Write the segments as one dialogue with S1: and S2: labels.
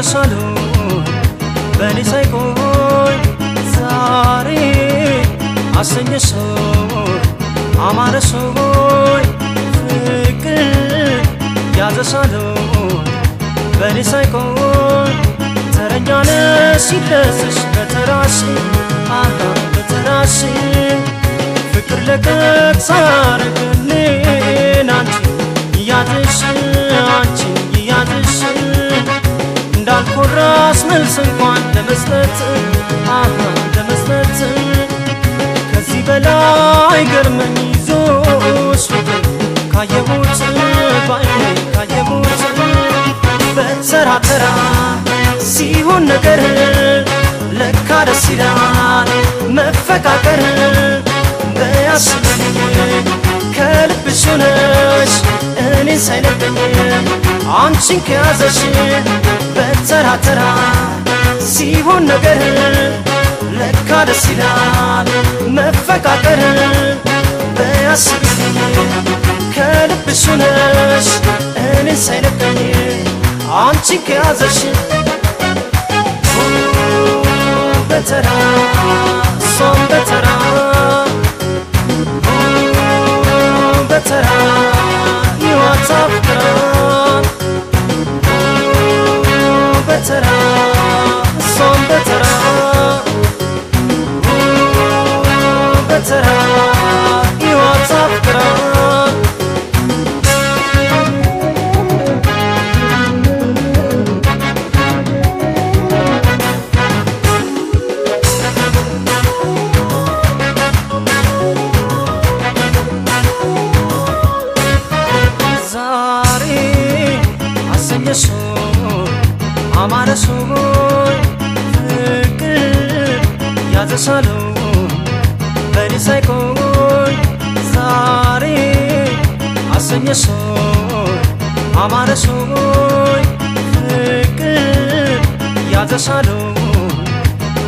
S1: ያዘሻለሁ በኔ ሳይቆይ ዛሬ አሰኘሽው አማረሽው ፍቅር ያዘሻለሁ በኔ ሳይቆይ ተረኛ ነሽ ሲደርስሽ በተራሽ በተራሽ ፍቅር ለቀቅ ሳረግልኝ አንቺ ያዝሽ እንዳልኮራስ መልስ እንኳን ለመስጠት ከዚህ በላይ ገርመኝ ይዞሽ ፍቅር ካየሁት ባይኔ ካየሁት በተራ ተራ ሲሆን ነገር ለካ ደስ ይላል መፈቃቀር በያስበኝ ከልብሽ ሆነሽ እኔን ሳይለበኝ አንቺን ከያዘሽ በተራ ተራ ሲሆን ነገር ለካ ደስ ይላል መፈቃቀር በያስበኝ ከልብሽ ሆነሽ እኔን ሳይለበኝ አንቺን ከያዘሽ በተራ እሷም በተራ በተራ ሕይወት አፍቅራ በተራ እሷም በተራ በተራ ሕይወት አፍቅራ አማረሽው ፍቅር ያዘሻለሁ በኔ ሳይቆይ ዛሬ አሰኘሽው አማረሽው ፍቅር ያዘሻለሁ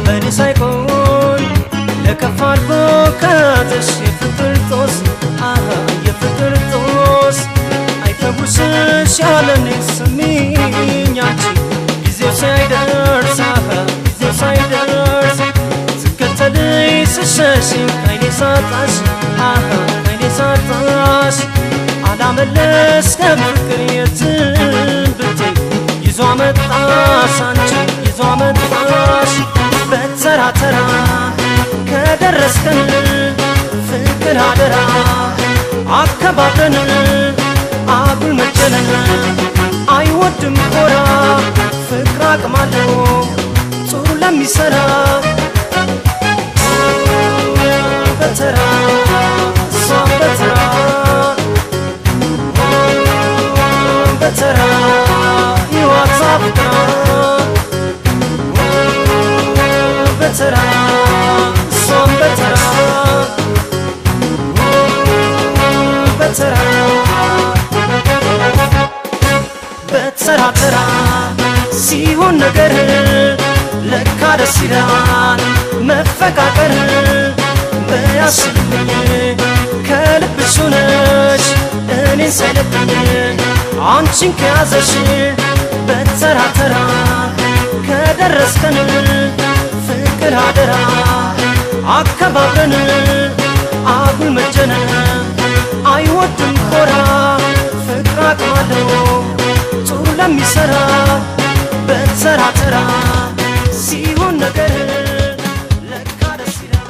S1: በኔ ሳይቆይ ለከፋ አድርጎ ከያዘሽ የፍቅር ጦስ አይፈውስሽ ያለኔ ስሚኝ አንቺ ጊዜው ሳይደርስ ስከተልሽ ስሸሽኝ ከዓይኔ ሳጣሽ አላመለስ ከፍቅር የትም ብትይ ይዞ አመጣሽ አንቺ ይዞ አመጣሽ በተራ ተራ ከደረስከን ፍቅር አደራ አከባብረን አጉል መጀነን አይወድም ኮራ ፍቅር አቅማለሁ ጥሩ ለሚሰራ በተራ እሷም በተራ በተራ ሕይወት አፍቅራ በተራ እሷም በተራ በተራ በተራ ተራ ሲሆን ነገር ለካ ደስ ይላል መፈቃቀር በያስብኝ ከልብሽ ሆነሽ እኔን ሳይለብኝ አንቺን ከያዘሽ በተራ ተራ ከደረስከን ፍቅር አደራ አከባብረን አጉል መጀነን አይወድም ኮራ ፍቅር አቅማለሁ ጥሩ ለሚሰራ በተራ ተራ ሲሆን ነገር ለካ ደስ ይላል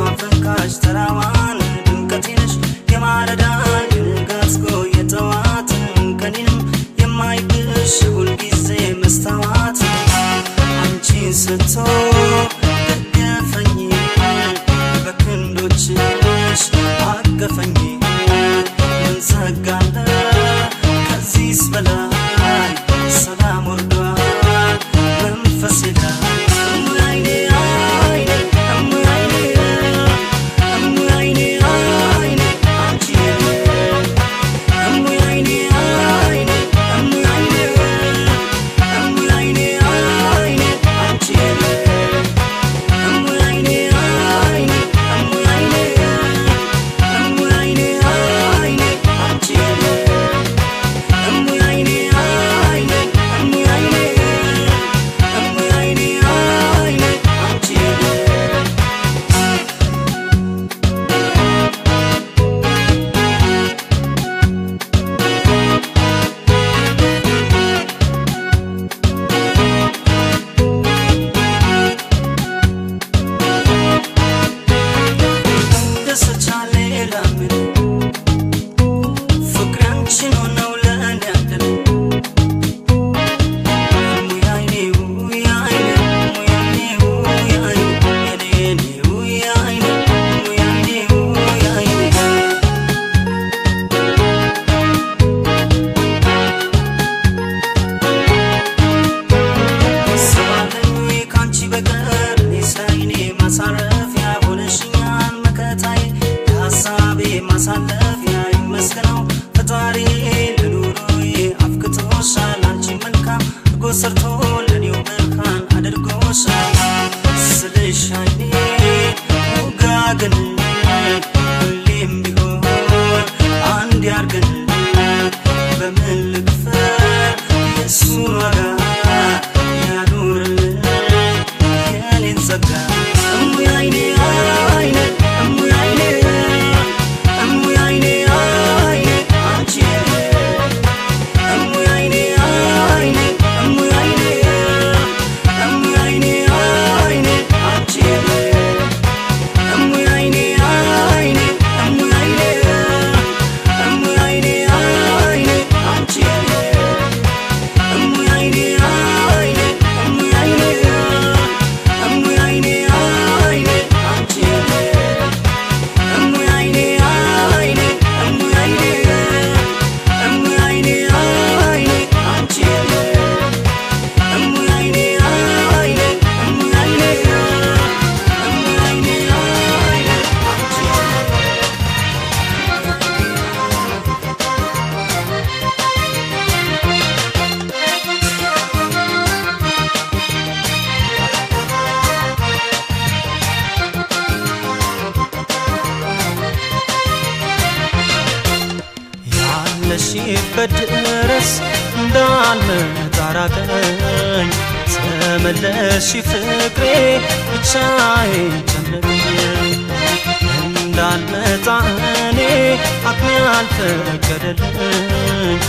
S2: የሌሊቷን ፈካሽ ተራዋን ድምቀቴ ነሽ የማለዳ የንጋት የጠዋት ቀኔንም የማይብሽ ሁልጊዜ መስታወት አንቺን ስቶ ደገፈኝ በክንዶችሽ አቀፈኝ ምን ዘጋለ ከዚህስ በላይ ሰላም ወርዷል መንፈሴ ላይ ማሳለፊያ ይመስገነው ፈጣሪ ለኑሮዬ አፍክቶሻል አንቺ መልካም እርጎ ሰርቶ ለኔው ብርሃን አድርጎሻል ስልሽ አይኔ ውጋገን ሁሌም ቢሆን አንድ ያርገን በምን ልክፈል የእሱን ዋጋ ያኑርልን የኔን ጸጋ እሙይ አይኔ አይኔ እሙይ አይኔ
S1: ያለሽበት ድረስ እንዳልመጣ ራቀኝ ተመለሽ ፍቅሬ ብቻዬን ጨነቀኝ እንዳልመጣ እኔ አቅሜ አልፈቀደልኝ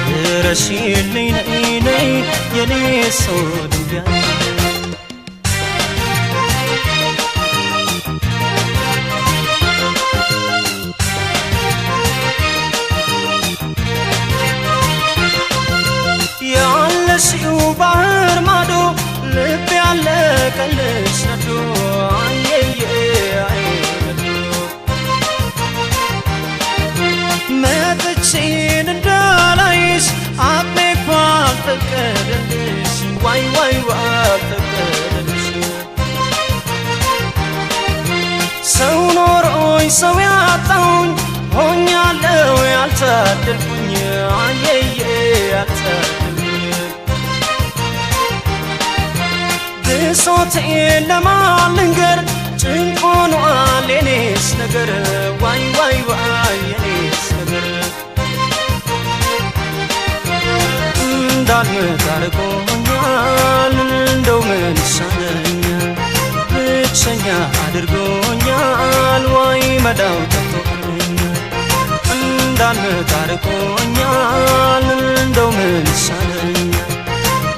S1: ድረሽልኝ ነይ ነይ የኔ ሰው ድንቢያ ያለሽው ባህር ማዶ ልብ ያለቀልሽ ነዶ አየየ አይነዶ መጥቼን እንዳላይሽ አቅሜ እኮ አልፈቀደልሽ ዋይ ዋይ አልፈቀደልሽ ሰው ኖሮኝ ሰው ያጣሁኝ ሆኛለሁ ያልታደልኩኝ አየየ ያልታደልኩኝ ብሶቴን ለማን ልንገር ጭንቅ ሆኗል የኔስ ነገር ዋይ ዋይ ዋይ የኔስ ነገር እንዳልመጣ አድርጎኛል እንደው ምን ይሻለኛል ብቸኛ አድርጎኛል ዋይ መዳው ጠፍቶኛል እንዳልመጣ አድርጎኛል እንደው ምን ይሻለኛል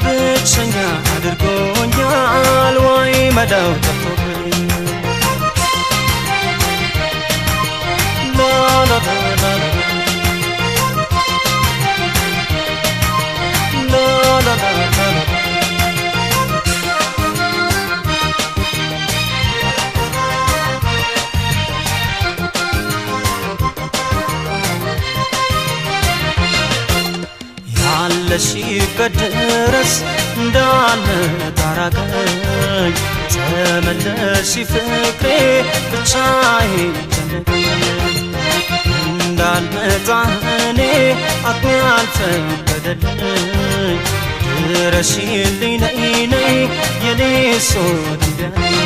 S1: ብቸኛ አድርጎኛል ዋይ መዳው ጠፍቶኛል ካለሽበት ድረስ እንዳልመጣ ራቀኝ ተመለሺ ፍቅሬ ብቻዬን ጨነቀኝ እንዳልመጣ እኔ አቅሜ አልፈቀደልኝ ድረሽልኝ ነይ ነይ የኔ ሶድዳይ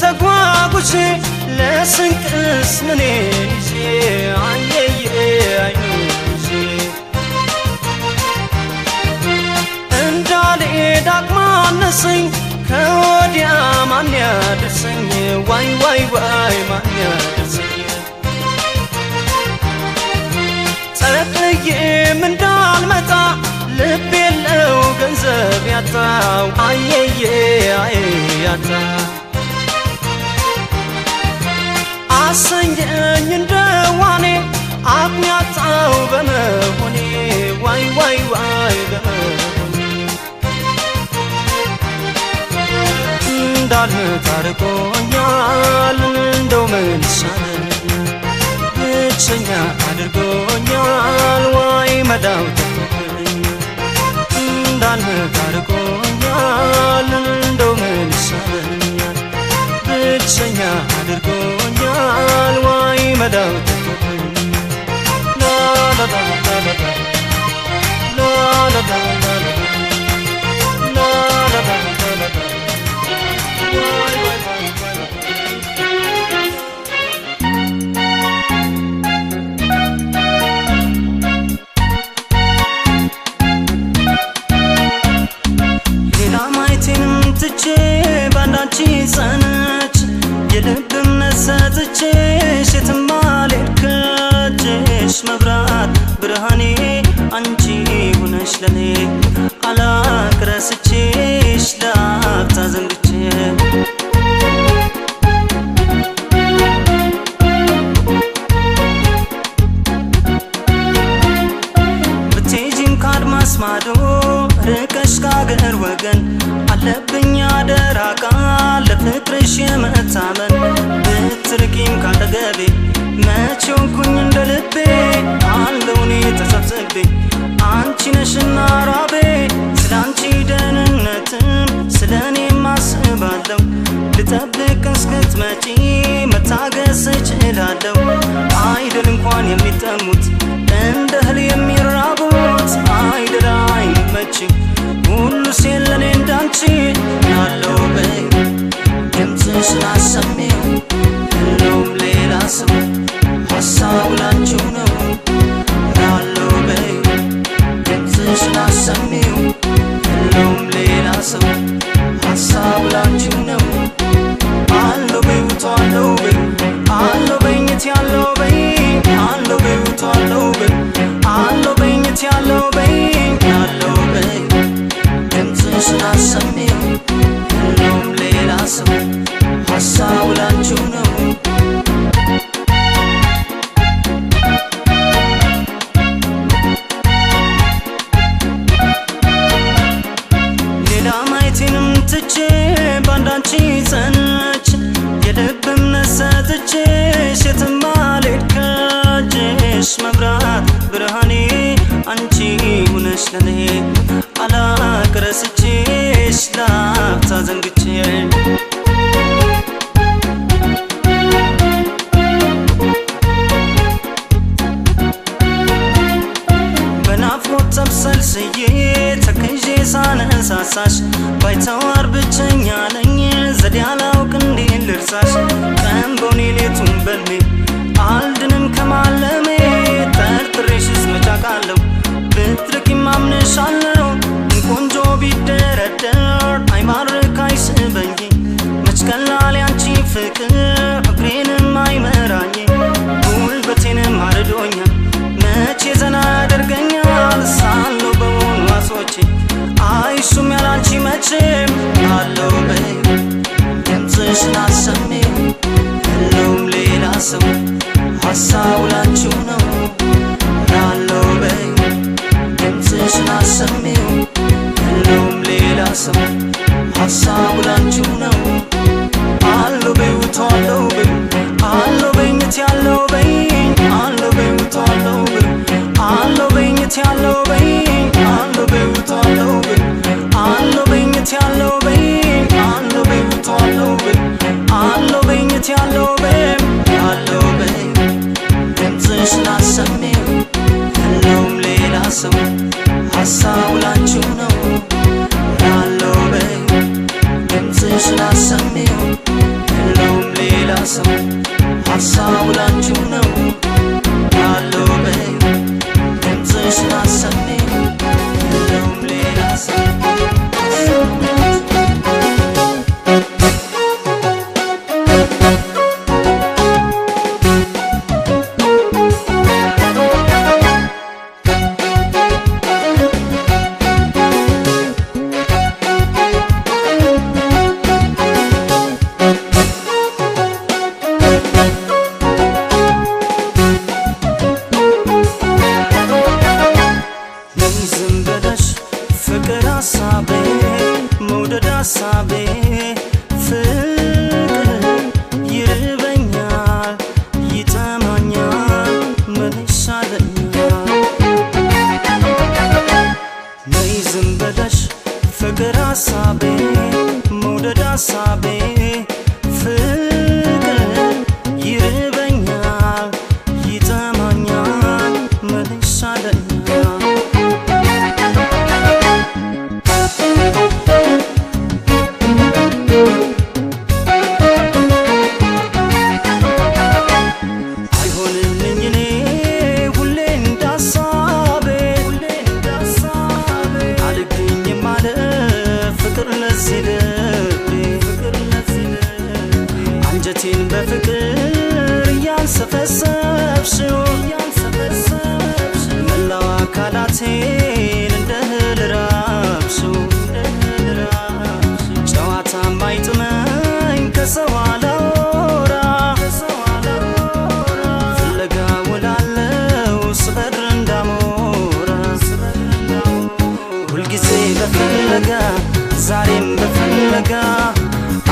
S1: ተጓጉቼ ለስንቅስ ምኔን ይዤ አየየ አይኑዤ እንዳልሄድ አቅማነሰኝ ከወዲያ ማን ያደርሰኝ ዋይ ዋይ ዋይ ማን ያደርሰኝ ጠቅዬም እንዳልመጣ ልብ የለው ገንዘብ ያጣው አየየ አይ ያጣ አሰኘኝ እንደዋኔ አቅም ያጣው በመሆኔ ዋይ ዋይ ዋይ በመሆኔ እንዳልመጣ ርቆኛል እንደው ምን ይሻለኝ ብቸኛ አድርጎኛል ዋይ መዳው ተቆኝ እንዳልመጣ ርቆኛል እንደው ምን ይሻለኛል ብቸኛ አድርጎኛል ዋይ መዳው ተቆኝ ላ ላ ላ ላ ላ ላ ላ ባንዳንቺ ጸነች የልብም ነሰጥቼሽ የትም አልሄድክሽ መብራት ብርሃኔ አንቺ ሆነሽ ለኔ አላቅረስቼሽ ለአፍታ ዘንግቼ ብትሄጂም ከአድማስ ማዶ ርቀሽ ከአገር ወገን አለብኝ አደራ ቃል ለፍቅርሽ የመታመን ብትርቂም ካጠገቤ መቼ ሆንኩኝ እንደ ልቤ አለው እኔ ተሰብስቤ አንቺ ነሽና ራቤ ስላንቺ ደህንነትም ስለኔም አስባለሁ ልጠብቅ እስክትመጪ መታገስ እችላለሁ አይደል እንኳን የሚጠሙት እንደ እህል የሚራቡት አይደል አይመችም ሁሉ ሲለኔ እንዳንቺ ያለው በይ ድምፅሽን አሰሚው የለውም ሌላ ሰው ሀሳቡ ላንቺው ነው ያለው በይ ድምፅሽን አሰሚው የለውም ሌላ ሰው ሀሳቡ ላንቺው ነው አለው በይ ውቷለው በይ አለው በኝት ያለው በይ አለው በይ ውቷለው በይ አለው በኝት ያለው በይ ያለው በይ ድምፅሽን አሰሚው የለውም ሌላ ሰው ሀሳቡ ላንቺው ነው ሌላ ማየቴንም ትቼ ባንዳንቺ ጸነች የልብም ነሰጥቼሽ የትም አልሄድክሽ መብራት ብርሃኔ አንቺ ሆነሽ ለኔ አላቅረስቼሽ ለአፍታ ዘንግቼ በናፍቆት ተብሰልስዬ ተክዤ ሳነሳሳሽ ባይተዋር ብቸኛ ነኝ ዘዴ አላውቅ እንዴት ልርሳሽ ቀን በኔ ሌቱን በልሜ አልድንም ከማለሜ ጠርጥሬሽስ መቻቃለሁ ብትርቂም አምንሻለሁ ቆንጆ ቢደረደር አይማርክ አይስበኝ መች ቀላል ያንቺ ፍቅር እግሬንም አይመራኝ ጉልበቴንም አርዶኛል መቼ ዘና ያደርገኛል ሳለው በሆኑ ዋሶቼ አይሱም ያላንቺ መቼም አለው በይ ድምፅሽን አሰሚው የለውም ሌላ ሰው ሀሳቡ ላንቺው ነው ያለው በይ ድምፅሽን አሰሚው የለውም ሌላ
S2: ሰው ሐሳቡ ላንቺው ነው አለው በይውት አለው በይ አለው በይኝት ያለው በይ አለው በይውት አለው በይ አለው በይኝት ያለው በይ አለው በይውት አለው በይ አለው በይኝት ያለው በይ አለው በይውት አለው በይ አለው በይኝት ያለው በይ አለው በይ ድምፅሽን አሰሚው ያለውም ሌላ ሰው ሐሳቡ ላንቺው ነው አለው በይ ድምፅሽን አሰሚው ያለውም ሌላ ሰው ሐሳቡ ላንቺው ነው አለው በይ ድምፅሽን አሰሚው ያለውም ሌላ ሰው ፍቅር ሐሳቤ መውደድ ሐሳቤ ፍቅር ይርበኛል ይጠማኛል ምን ይሻለኛል ነይ ዝም ብለሽ ፍቅር ሐሳቤ መውደድ ሐሳቤ ፍቅር ይርበኛል ይጠማኛል ምን ይሻለኛል አንጀቴን በፍቅር እያንሰፈሰብሽው መላው አካላቴን እንደ እህል ራብሽው ጨዋታ ማይጥመኝ ከሰው አላወራ ፍለጋ ውላለው ስበር እንዳሞራ ሁልጊዜ በፍለጋ ዛሬም በፍለጋ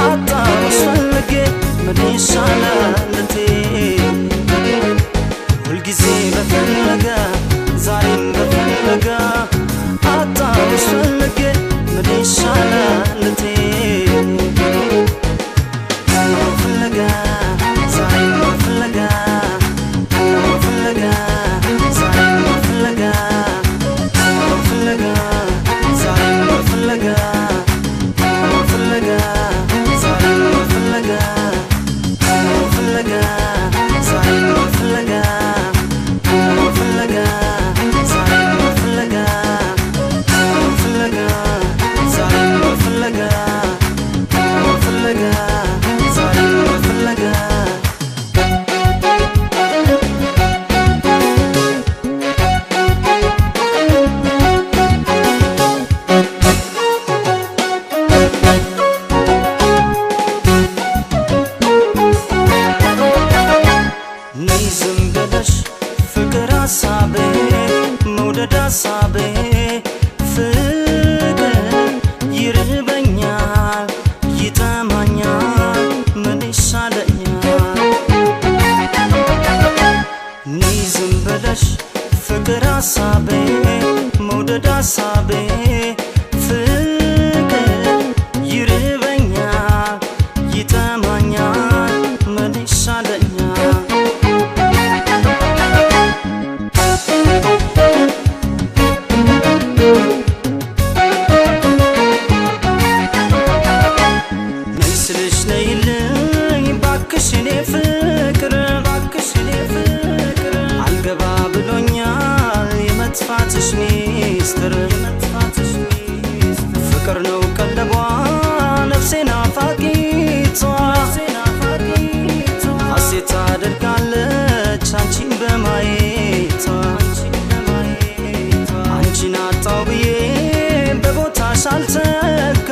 S2: አጣሁሽ ፈልጌ ምን ይሻላል እቴ ሁልጊዜ በፍለጋ ዛሬም በፍለጋ አጣሁሽ ፈልጌ ምን ይሻላል እቴ ፍለጋ ዛሬም በፍለጋ ፍለጋ ዛሬም በፍለጋ ፍለጋ ዛሬም በፍለጋ ፍለጋ ዛሬም በፍለጋ ፍለጋ ዛሬም በፍለጋ ፍለጋ ዛሬም በፍለጋ ፍለጋ ዛሬም በፍለጋ ፍለጋ ዛሬም በፍለጋ ነይ ዝም ብለሽ ፍቅር ሐሳቤ መውደድ ሐሳቤ ፍቅር ይርበኛል ይጠማኛል ምን ይሻለኛል ነይ ዝም ብለሽ ፍቅር ሐሳቤ መውደድ ሐሳቤ ፍቅር ይርበኛል ይጠማኛል ምን ይሻለኛል ነይ ስልሽ ነይልኝ ባክሽ እኔ ፍቅር አልገባ ብሎኛል የመጥፋትሽ ሚስጥር ፍቅር ነው ቀለቧ ነፍሴ ናፋቂቷ ሐሴት ታደርጋለች አንቺን በማየቷ አንቺን አጣው ብዬ በቦታሽ አልተካ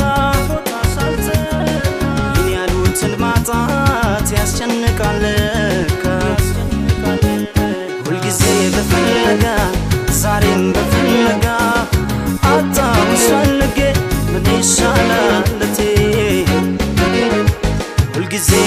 S2: ይህን ያሉትን ማጣት ያስጨንቃል ለካ ሁልጊዜ በፍለጋ ዛሬም በፍለጋ አጣሁሽ ፈልጌ ምን ይሻለኛል ጊዜ